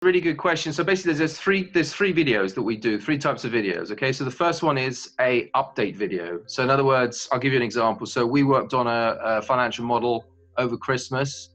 Really good question. So basically there's three videos that we do, three types of videos. Okay. So the first one is a update video. So in other words, I'll give you an example. So we worked on a financial model over Christmas,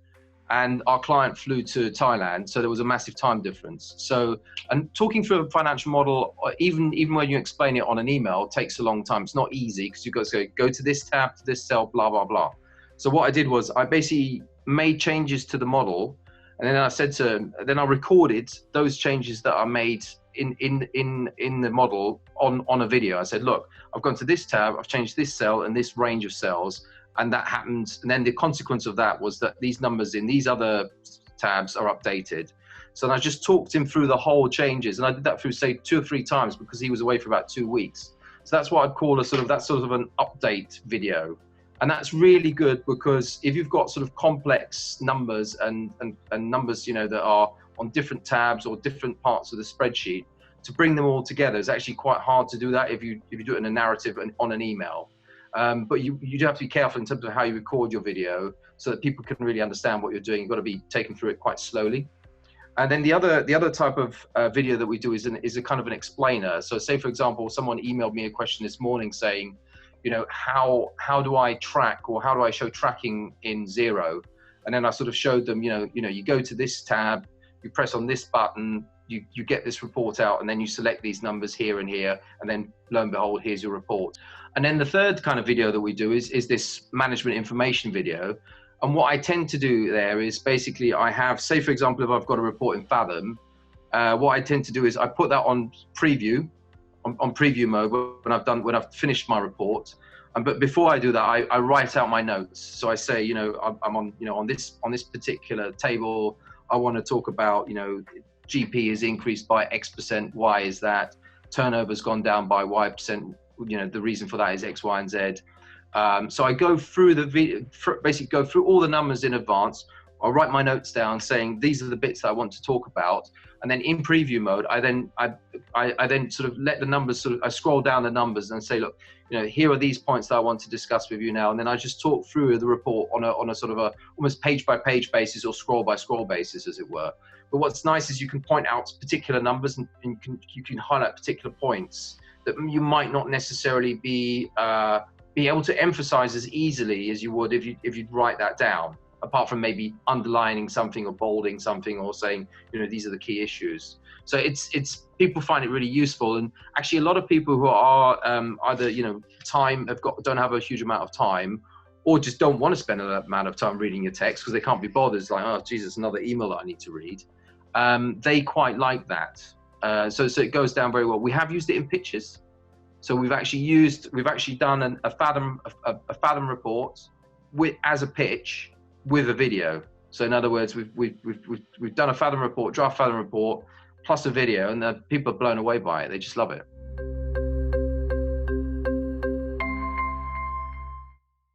and our client flew to Thailand. So there was a massive time difference. So, and talking through a financial model, even when you explain it on an email, takes a long time. It's not easy because you've got to go to this tab, to this cell, blah, blah, blah. So what I did was I basically made changes to the model. And then I said then I recorded those changes that are made in the model on a video. I said, look, I've gone to this tab, I've changed this cell and this range of cells, and that happened. And then the consequence of that was that these numbers in these other tabs are updated. So then I just talked him through the whole changes, and I did that through say 2 or 3 times because he was away for about 2 weeks. So that's what I'd call that's sort of an update video. And that's really good because if you've got sort of complex numbers and numbers, you know, that are on different tabs or different parts of the spreadsheet, to bring them all together is actually quite hard to do that if you do it in a narrative and on an email. But you do have to be careful in terms of how you record your video so that people can really understand what you're doing. You've got to be taken through it quite slowly. And then the other type of video that we do is a kind of an explainer. So say, for example, someone emailed me a question this morning saying, you know, how do I track, or how do I show tracking in Xero? And then I sort of showed them, you know, you go to this tab, you press on this button, you get this report out, and then you select these numbers here and here, and then lo and behold, here's your report. And then the third kind of video that we do is this management information video. And what I tend to do there is basically I have, say for example, if I've got a report in Fathom, what I tend to do is I put that on preview, on preview mode when I've finished my report. But before I do that, I write out my notes. So I say, you know, I'm on, you know, on this particular table, I want to talk about, you know, GP is increased by X%. Why is that? Turnover's gone down by Y%. You know, the reason for that is X, Y, and Z. So I go through the video, basically go through all the numbers in advance. I'll write my notes down saying these are the bits that I want to talk about. And then in preview mode, I then sort of let the numbers I scroll down the numbers and say, look, you know, here are these points that I want to discuss with you now. And then I just talk through the report on a sort of a almost page by page basis or scroll by scroll basis, as it were. But what's nice is you can point out particular numbers and you can highlight particular points that you might not necessarily be able to emphasize as easily as you would if you'd write that down, apart from maybe underlining something or bolding something or saying, you know, these are the key issues. So it's people find it really useful. And actually a lot of people who are either, you know, don't have a huge amount of time, or just don't want to spend that amount of time reading your text because they can't be bothered. It's like, oh Jesus, another email that I need to read. They quite like that. So it goes down very well. We have used it in pictures. So we've actually done a Fathom report as a pitch with a video. So in other words, we've done a Fathom report, draft Fathom report, plus a video, and the people are blown away by it. They just love it.